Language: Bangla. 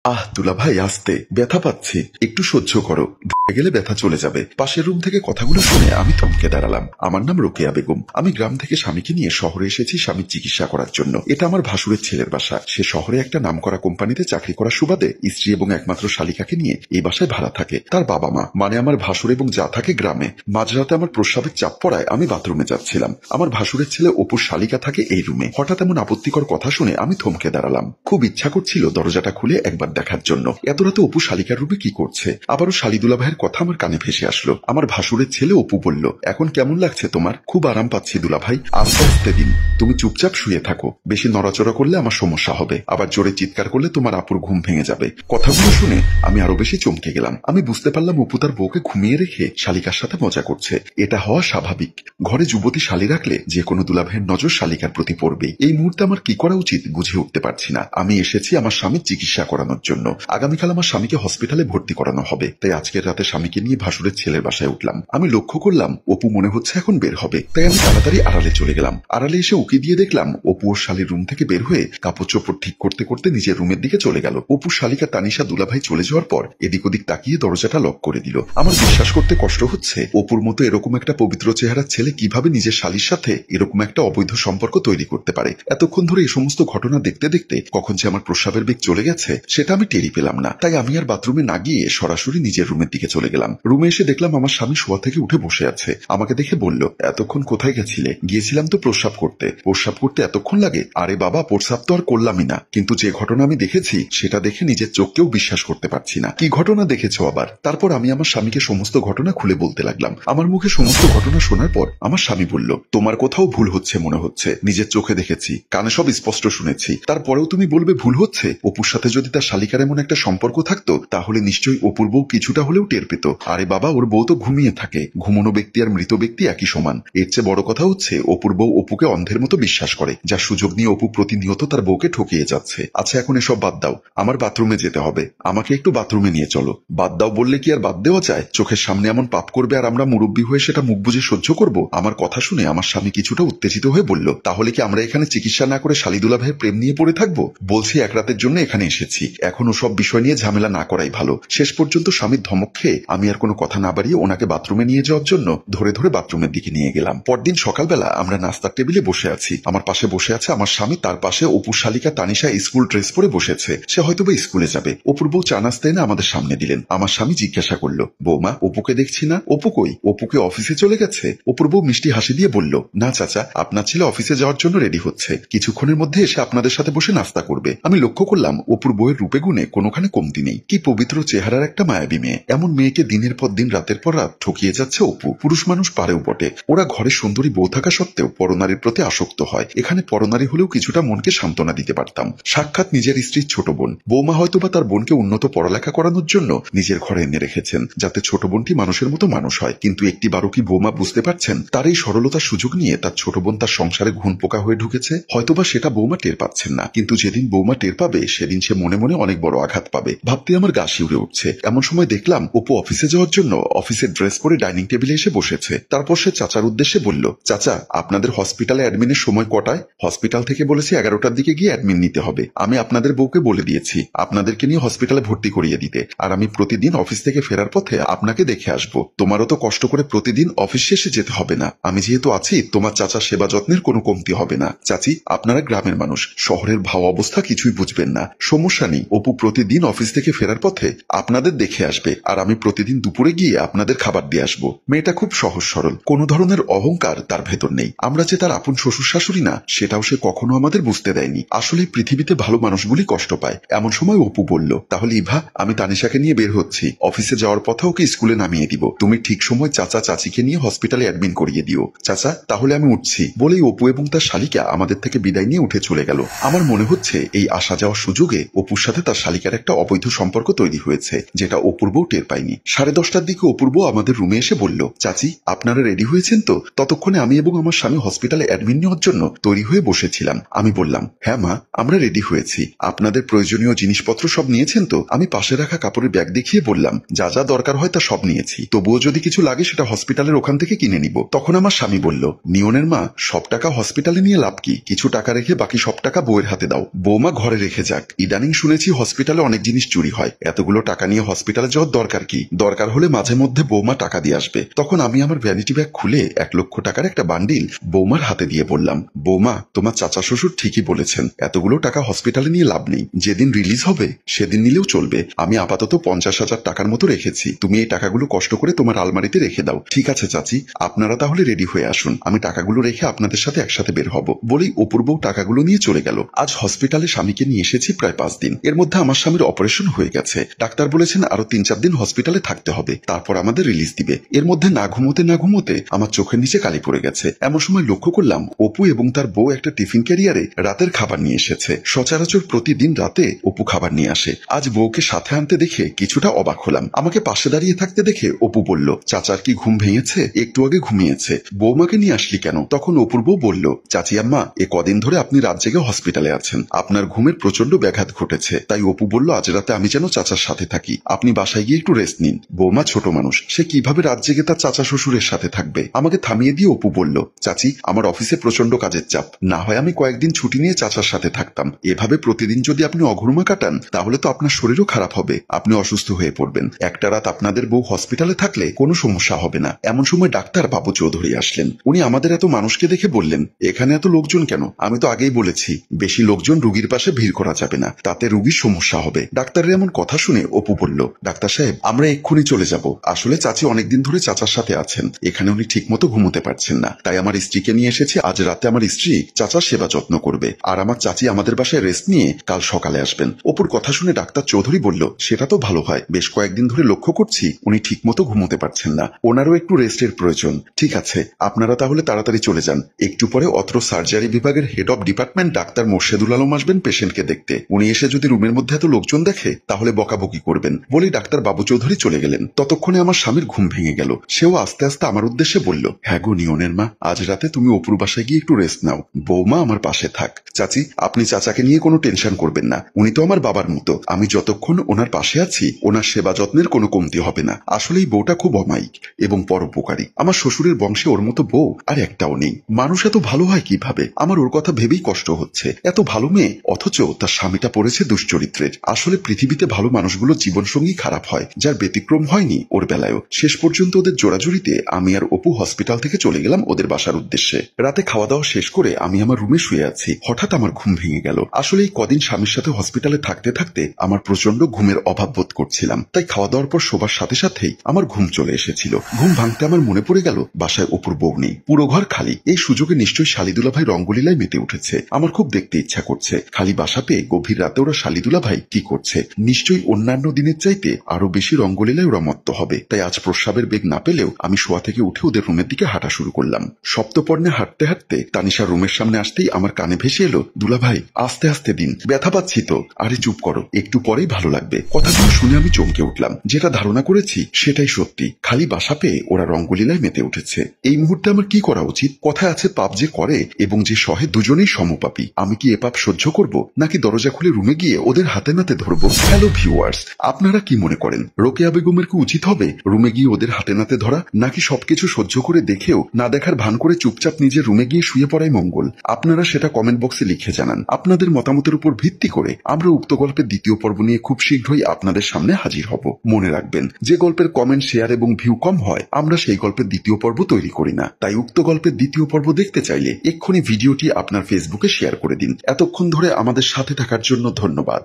দুলা ভাই আসতে, ব্যথা পাচ্ছি, একটু সহ্য করো, ঢুকে গেলে ব্যথা চলে যাবে। পাশের রুম থেকে কথাগুলো শুনে আমি থমকে দাঁড়ালাম। আমার নাম রোকেয়া বেগম। আমি গ্রাম থেকে স্বামীকে নিয়ে শহরে এসেছি স্বামীর চিকিৎসা করার জন্য। এটা আমার ভাসুরের ছেলের বাসা। সে শহরে একটা নামকরা কোম্পানিতে চাকরি করার সুবাদে স্ত্রী এবং একমাত্র শালিকাকে নিয়ে এই বাসায় ভাড়া থাকে। তার বাবা মা মানে আমার ভাসুর এবং যা থাকে গ্রামে। মাঝরাতে আমার প্রস্রাবের চাপ পড়ায় আমি বাথরুমে যাচ্ছিলাম। আমার ভাসুরের ছেলে অপুর শালিকা থাকে এই রুমে। হঠাৎ এমন আপত্তিকর কথা শুনে আমি থমকে দাঁড়ালাম। খুব ইচ্ছা করছিল দরজাটা খুলে একবার দেখার জন্য এত রাতে অপু শালিকার রূপে কি করছে। আবারও শালিদুলা ভাইয়ের কথা আমার কানে ভেসে আসলো। আমার ভাসুরের ছেলে অপু বলল, এখন কেমন লাগছে তোমার? খুব আরাম পাচ্ছি দুলা ভাই, আস্তে আস্তে দিন, তুমি চুপচাপ শুয়ে থাকো, বেশি নড়াচড়া করলে আমার সমস্যা হবে, আবার জোরে চিৎকার করলে তোমার আপুর ঘুম ভেঙে যাবে। কথাগুলো শুনে আমি আরো বেশি চমকে গেলাম। আমি বুঝতে পারলাম অপু তার বউকে ঘুমিয়ে রেখে শালিকার সাথে মজা করছে। এটা হওয়া স্বাভাবিক। ঘরে যুবতী শালি রাখলে যে কোনো দুলা ভাইয়ের নজর শালিকার প্রতি পড়বে। এই মুহূর্তে আমার কি করা উচিত বুঝে উঠতে পারছি না। আমি এসেছি আমার স্বামীর চিকিৎসা করানোর জন্য। আগামীকাল আমার স্বামীকে হসপিটালে ভর্তি করানো হবে। তাই আজকের রাতে স্বামীকে নিয়ে ভাসুরের ছেলের বাসায় উঠলাম। আমি লক্ষ্য করলাম অপু মনে হচ্ছে এখন বের হবে। তাই আমি তাড়াতাড়ি আড়ালে চলে গেলাম। আড়ালে এসে উকি দিয়ে দেখলাম অপু ও শালির রুম থেকে বের হয়ে কাপড় চোপড় ঠিক করতে করতে নিজের রুমের দিকে চলে গেল। অপু শালিকা তানিশা দুলাভাই চলে যাওয়ার পর এদিক ওদিক তাকিয়ে দরজাটা লক করে দিল। আমার বিশ্বাস করতে কষ্ট হচ্ছে অপুর মতো এরকম একটা পবিত্র চেহারার ছেলে কিভাবে নিজের শালির সাথে এরকম একটা অবৈধ সম্পর্ক তৈরি করতে পারে। এতক্ষণ ধরে এই সমস্ত ঘটনা দেখতে দেখতে কখন যে আমার প্রস্রাবের বেগ চলে গেছে সেটা আমি টেরি পেলাম না। তাই আমি আর বাথরুমে না গিয়ে সরাসরি নিজের রুমের দিকে চলে গেলাম। রুমে এসে দেখলাম আমার স্বামী শোয়া থেকে উঠে বসে আছে। আমাকে দেখে বলল, এতক্ষণ কোথায় গেছিলে? গিয়েছিলাম তো প্রস্রাব করতে। প্রস্রাব করতে এতক্ষণ লাগে? আরে বাবা, প্রস্রাব তো আর করলামই না, কিন্তু যে ঘটনা আমি দেখেছি সেটা দেখে নিজের চোখকেও বিশ্বাস করতে পারছি না। কি ঘটনা দেখেছো আবার? তারপর আমি আমার স্বামীকে সমস্ত ঘটনা খুলে বলতে লাগলাম। আমার মুখে সমস্ত ঘটনা শোনার পর আমার স্বামী বলল, তোমার কোথাও ভুল হচ্ছে মনে হচ্ছে। নিজের চোখে দেখেছি, কানে সব স্পষ্ট শুনেছি, তারপরেও তুমি বলবে ভুল হচ্ছে? অপুর সাথে যদি তার শালিকার এমন একটা সম্পর্ক থাকতো তাহলে নিশ্চয়ই অপুর বউ কিছুটা হলেও টের পেত। আরে বাবা, ওর বউ তো ঘুমিয়ে থাকে। ঘুমনো ব্যক্তি আর মৃত ব্যক্তি একই সমান। এর চেয়ে বড় কথা হচ্ছে অপুর বউ অপুকে অন্ধের মতো বিশ্বাস করে, যার সুযোগ নিয়ে অপু প্রতিনিয়ত তার বউকে ঠকিয়ে যাচ্ছে। আচ্ছা, এখন এসব বাদ দাও, আমার বাথরুমে যেতে হবে। আমাকে একটু বাথরুমে নিয়ে চলো। বাদ দাও বললে কি আর বাদ দেওয়া যায়? চোখের সামনে এমন পাপ করবে আর আমরা মুরব্বী হয়ে সেটা মুখ বুঝে সহ্য করব? আমার কথা শুনে আমার স্বামী কিছুটা উত্তেজিত হয়ে বলল, তাহলে কি আমরা এখানে চিকিৎসা না করে শালিদুলা ভাইয়ের প্রেম নিয়ে পড়ে থাকবো? বলছি এক রাতের জন্য এখানে এসেছি, এখন ওসব বিষয় নিয়ে ঝামেলা না করাই ভালো। শেষ পর্যন্ত স্বামীর ধমক খেয়ে আমি আর কোনো কথা না বাড়িয়ে ওনাকে বাথরুমে নিয়ে যাওয়ার জন্য ধরে ধরে বাথরুমের দিকে নিয়ে গেলাম। পরদিন সকালবেলা আমরা নাস্তার টেবিলে বসে আছি। আমার পাশে বসে আছে আমার স্বামী, তার পাশে অপুর শালিকা তানিশা স্কুল ড্রেস পরে বসেছে। সে হয়তো বা স্কুলে যাবে। অপুর বউ চা নাস্তা এনে আমাদের সামনে দিলেন। আমার স্বামী জিজ্ঞাসা করলো, বৌমা, অপুকে দেখছি না, অপু কই? অপুকে অফিসে চলে গেছে? অপুর বউ মিষ্টি হাসি দিয়ে বলল, না চাচা, আপনার ছেলে অফিসে যাওয়ার জন্য রেডি হচ্ছে, কিছুক্ষণের মধ্যে এসে আপনাদের সাথে বসে নাস্তা করবে। আমি লক্ষ্য করলাম অপুর বউয়ের রূপে গুণে কোনোখানে কমতি নেই। কি পবিত্র চেহারার একটা মায়াবী মেয়ে। এমন মেয়েকে দিনের পর দিন রাতের পর রাত ঠকিয়ে যাচ্ছে অপু। পুরুষ মানুষ পারেও বটে। ওরা ঘরে সুন্দরী বউ থাকা সত্ত্বেও পরনারীর প্রতি আসক্ত হয়। এখানে পরনারী হলেও কিছুটা মনকে সান্ত্বনা দিতে পারতাম। সাক্ষাৎ নিজের স্ত্রীর ছোট বোন। বৌমা হয়তোবা তার বোনকে উন্নত পড়ালেখা করানোর জন্য নিজের ঘরে এনে রেখেছেন, যাতে ছোট বোনটি মানুষের মতো মানুষ হয়। কিন্তু একটি বারও কি বৌমা বুঝতে পারছেন তার এই সরলতার সুযোগ নিয়ে তার ছোট বোন তার সংসারে ঘুণ পোকা হয়ে ঢুকেছে? হয়তোবা সেটা বৌমা টের পাচ্ছেন না, কিন্তু যেদিন বৌমা টের পাবে সেদিন সে মনে মনে অনেক বড় আঘাত পাবে। ভাবতে আমার গা শিউরে উঠছে। এমন সময় দেখলাম অপু অফিসে যাওয়ার জন্য অফিসের ড্রেস পরে ডাইনিং টেবিলে এসে বসেছে। তারপর সে চাচার উদ্দেশ্যে বলল, চাচা, আপনাদের হসপিটালে অ্যাডমিনের সময় কটায়? হসপিটাল থেকে বলেছি 11টার দিকে গিয়ে অ্যাডমিন নিতে হবে। আমি আপনাদের বউকে বলে দিয়েছি আপনাদেরকে নিয়ে হসপিটালে ভর্তি করিয়ে দিতে, আর আমি প্রতিদিন অফিস থেকে ফেরার পথে আপনাকে দেখে আসবো। তোমারও তো কষ্ট করে প্রতিদিন অফিস শেষে যেতে হবে না। আমি যেহেতু আছি, তোমার চাচার সেবা যত্নের কোনো কমতি হবে না। চাচি, আপনারা গ্রামের মানুষ, শহরের ভাব অবস্থা কিছুই বুঝবেন না। সমস্যা নেই, অপু প্রতিদিন অফিস থেকে ফেরার পথে আপনাদের দেখে আসবে, আর আমি প্রতিদিন দুপুরে গিয়ে আপনাদের খাবার দিয়ে আসবো। মেয়েটা খুব সহজ সরল, কোনো ধরনের অহংকার তার ভেতর নেই। আমরা যে তার আপন শ্বশুর শাশুড়ি না, সেটাও সে কখনো আমাদের বুঝতে দেয়নি। আসলে পৃথিবীতে ভালো মানুষগুলি কষ্ট পায়। এমন সময় অপু বলল, তাহলে ইভা, আমি তানিশাকে নিয়ে বের হচ্ছি। অফিসে যাওয়ার পথে ওকে স্কুলে নামিয়ে দিব। তুমি ঠিক সময় চাচা চাচিকে নিয়ে হসপিটালে অ্যাডমিন করিয়ে দিও। চাচা, তাহলে আমি উঠছি। বলেই অপু এবং তার শালিকা আমাদের থেকে বিদায় নিয়ে উঠে চলে গেল। আমার মনে হচ্ছে এই আসা যাওয়ার সুযোগে অপুর সাথে তার শালিকার একটা অবৈধ সম্পর্ক তৈরি হয়েছে, যেটা অপুর বউ টের পায়নি। 10:30টার দিকে অপুর বউ আমাদের রুমে এসে বলল, চাচি, আপনারা রেডি হয়েছেন তো? ততক্ষণে আমি এবং আমার স্বামী হসপিটালে অ্যাডমিন নেওয়ার জন্য তৈরি হয়ে বসেছিলাম। আমি বললাম, হ্যাঁ মা, আমরা রেডি হয়েছি। আপনাদের প্রয়োজনীয় জিনিসপত্র সব নিয়েছেন তো? আমি পাশে রাখা কাপড়ের ব্যাগ দেখিয়ে বললাম, যা যা দরকার হয় তা সব নিয়েছি, তবুও যদি কিছু লাগে সেটা হসপিটালের ওখান থেকে কিনে নিব। তখন আমার স্বামী বলল, নিয়নের মা, সব টাকা হসপিটালে নিয়ে লাভ কি? কিছু টাকা রেখে বাকি সব টাকা বউয়ের হাতে দাও, বৌমা ঘরে রেখে যাক। ইদানিং শুনেছি হসপিটালে অনেক জিনিস চুরি হয়, এতগুলো টাকা নিয়ে হসপিটালে যাওয়ার দরকার কি? দরকার হলে মাঝে মধ্যে বৌমা টাকা দিয়ে আসবে। তখন আমি আমার ভ্যানিটি ব্যাগ খুলে 1,00,000 টাকার একটা বান্ডিল বৌমার হাতে দিয়ে বললাম, বৌমা, তোমার চাচা শ্বশুর ঠিকই বলেছেন, এতগুলো টাকা হসপিটালে নিয়ে লাভ নেই। যেদিন রিলিজ হবে সেদিন নিলেও চলবে। আমি আপাতত 50,000 টাকার মতো রেখেছি, তুমি এই টাকাগুলো কষ্ট করে তোমার আলমারিতে রেখে দাও। ঠিক আছে চাচি, আপনারা তাহলে রেডি হয়ে আসুন, আমি টাকাগুলো রেখে আপনাদের সাথে একসাথে বের হব। বলেই অপূর্ব টাকাগুলো নিয়ে চলে গেল। আজ হসপিটালে স্বামীকে নিয়ে এসেছি প্রায় 5 দিন। এর মধ্যে আমার স্বামীর অপারেশন হয়ে গেছে। ডাক্তার বলেছেন আরো 3-4 দিন হসপিটালে থাকতে হবে, তারপর আমাদের রিলিজ দিবে। এর মধ্যে না ঘুমোতে আমার চোখের নিচে কালি পড়ে গেছে। এমন সময় লক্ষ্য করলাম অপু এবং তার বউ একটা টিফিন ক্যারিয়ারে রাতের খাবার নিয়ে এসেছে। সচরাচর প্রতিদিন রাতে অপু খাবার নিয়ে আসে। আজ বউকে সাথে আনতে দেখে কিছুটা অবাক হলাম। আমাকে পাশে দাঁড়িয়ে থাকতে দেখে অপু বলল, চাচার কি ঘুম ভেঙেছে? একটু আগে ঘুমিয়েছে, বৌমাকে নিয়ে আসলি কেন? তখন অপুর বউ বলল, চাচি আম্মা, এ কদিন ধরে আপনি রাত জেগে হসপিটালে আছেন, আপনার ঘুমের প্রচন্ড ব্যাঘাত ঘটেছে। তাই অপু বলল আজ রাতে আমি যেন চাচার সাথে থাকি, আপনি বাসায় গিয়ে একটু রেস্ট নিন। বৌমা ছোট মানুষ, সে কিভাবে রাত জেগে তার চাচা শ্বশুরের সাথে থাকবে? আমাকে থামিয়ে দিয়ে অপু বলল, চাচি, আমার অফিসে প্রচন্ড কাজের চাপ, না হয় আমি কয়েকদিন ছুটি নিয়ে চাচার সাথে থাকতাম। এভাবে প্রতিদিন যদি আপনি অঘুরমা কাটান তাহলে তো আপনার শরীরও খারাপ হবে, আপনি অসুস্থ হয়ে পড়বেন। একটা রাত আপনাদের বউ হসপিটালে থাকলে কোনো সমস্যা হবে না। এমন সময় ডাক্তার বাবু চৌধুরী আসলেন। উনি আমাদের এত মানুষকে দেখে বললেন, এখানে এত লোকজন কেন? আমি তো আগেই বলেছি বেশি লোকজন রুগীর পাশে ভিড় করা যাবে না, তাতে রুগীর সমস্যা হবে। ডাক্তারের এমন কথা শুনে অপু বলল, ডাক্তার সাহেব, আমরা এক্ষুনি চলে যাব। আসলে চাচি অনেকদিন ধরে চাচার সাথে আছেন, এখানে উনি ঠিক মতো ঘুমোতে পারছেন না, তাই আমার স্ত্রীকে নিয়ে এসেছি। আজ রাতে আমার স্ত্রী চাচার সেবা যত্ন করবে, আর আমার চাচি আমাদের বাসায় রেস্ট নিয়ে কাল সকালে আসবেন। অপুর কথা শুনে ডাক্তার চৌধুরী বলল, সেটা তো ভালো হয়, বেশ কয়েকদিন ধরে লক্ষ্য করছি উনি ঠিক মতো ঘুমোতে পারছেন না, ওনারও একটু রেস্টের প্রয়োজন। ঠিক আছে, আপনারা তাহলে তাড়াতাড়ি চলে যান। একটু পরে অত্র সার্জারি বিভাগের head of department doctor Morshedul Alam আসবেন পেশেন্টকে দেখতে। উনি এসে যদি রুমের মধ্যে এত লোকজন দেখে তাহলে বকাবকি করবেন। বলেই ডাক্তার বাবু চৌধুরী চলে গেলেন। ততক্ষণে আমার স্বামীর ঘুম ভেঙে গেল। সেও আস্তে আস্তে আমার উদ্দেশ্যে বলল, হ্যাঁ গো নিয়নের মা, আজ রাতে তুমি অপুর বাসায় গিয়ে একটু রেস্ট নাও, বৌমা আমার পাশে থাক। চাচি, আপনি চাচাকে নিয়ে কোনো টেনশন করবেন না, উনি তো আমার বাবার মতো, আমি যতক্ষণ ওনার পাশে আছি ওনার সেবা যত্নের কোনো কমতি হবে না। আসলে এই বউটা খুব অমায়িক এবং পরোপকারী। আমার শ্বশুরের বংশে ওর মতো বউ আর একটাও নেই। মানুষ এত ভালো হয় কিভাবে? আমার ওর কথা ভেবেই কষ্ট হচ্ছে। এত ভালো মেয়ে, অথচ তার স্বামীটা পড়েছে দুশ্চরিত্রের। আসলে পৃথিবীতে ভালো মানুষগুলো জীবনসঙ্গী খারাপ হয়, যার ব্যতিক্রম হয়নি ওর বেলায়ও। শেষ পর্যন্ত ওদের জোড়াজুড়িতে আমি আর অপু হসপিটাল থেকে চলে গেলাম ওদের বাসার উদ্দেশ্যে। রাতে খাওয়া দাওয়া শেষ করে আমি আমার রুমে শুয়ে আছি, হঠাৎ আমার ঘুম ভেঙে গেল। আসলে এই কদিন স্বামীর সাথে হসপিটালে থাকতে থাকতে আমার প্রচন্ড ঘুমের অভাব বোধ করছিলাম, তাই খাওয়া দাওয়ার পর শোবার সাথে সাথেই আমার ঘুম চলে এসেছিল। ঘুম ভাঙতে আমার মনে পড়ে গেল বাসায় অপুর বউ নেই, পুরো ঘর খালি। এই সুযোগে নিশ্চয়ই শালিদুলা ভাই রঙ্গলীলায় মেতে উঠেছে। আমার খুব দেখতে ইচ্ছা করছে খালি বাসা পেয়ে গভীর রাতে ওরা শালিদুলা ভাই কি করছে। নিশ্চয়ই অন্যান্য দিনের চাইতে আরো বেশি রঙ্গলীলায় ওরা মত্ত হবে। তাই আজ প্রস্রাবের বেগ না পেলেও আমি শোয়া থেকে উঠে ওদের রুমের দিকে হাঁটা শুরু করলাম। সপ্তপর্ণে হাঁটতে হাঁটতে তানিশা রুমের সামনে আসতেই আমার কানে ভেসে এলো, দুলা ভাই আস্তে আস্তে দিন, ব্যথা পাচ্ছি তো। আরে চুপ করো, একটু পরেই ভালো লাগবে। কথাগুলো শুনে আমি চমকে উঠলাম। যেটা ধারণা করেছি সেটাই সত্যি, খালি বাসা পেয়ে ওরা রঙ্গলীলায় মেতে উঠেছে। এই মুহূর্তে আমার কি করা উচিত? কথায় আছে পাপ যে করে এবং যে সহে দুজনেই সমপাপী। আমি কি এ পাপ সহ্য করব, নাকি দরজা খুলে রুমে গিয়ে ওদের হাতে নাতে ধরবো? হ্যালো ভিউয়ার্স, আপনারা কি মনে করেন রোকেয়া বেগমের কি উচিত হবে রুমে গিয়ে ওদের হাতে নাতে ধরা, নাকি সবকিছু সহ্য করে দেখেও না দেখার ভান করে চুপচাপ নিজের রুমে গিয়ে শুয়ে পড়াই মঙ্গল? আপনারা সেটা কমেন্ট বক্সে লিখে জানান। আপনাদের মতামতের উপর ভিত্তি করে আমরা উক্ত গল্পের দ্বিতীয় পর্ব নিয়ে খুব শীঘ্রই আপনাদের সামনে হাজির হব। মনে রাখবেন, যে গল্পের কমেন্ট, শেয়ার এবং ভিউ কম হয় আমরা সেই গল্পের দ্বিতীয় পর্ব তৈরি করি না। তাই উক্ত গল্পের দ্বিতীয় পর্ব দেখতে চাইলে এক্ষুনি ভিডিওটি আপনার ফেসবুকে শেয়ার করে দিন। এতক্ষণ ধরে আমাদের সাথে থাকার জন্য ধন্যবাদ।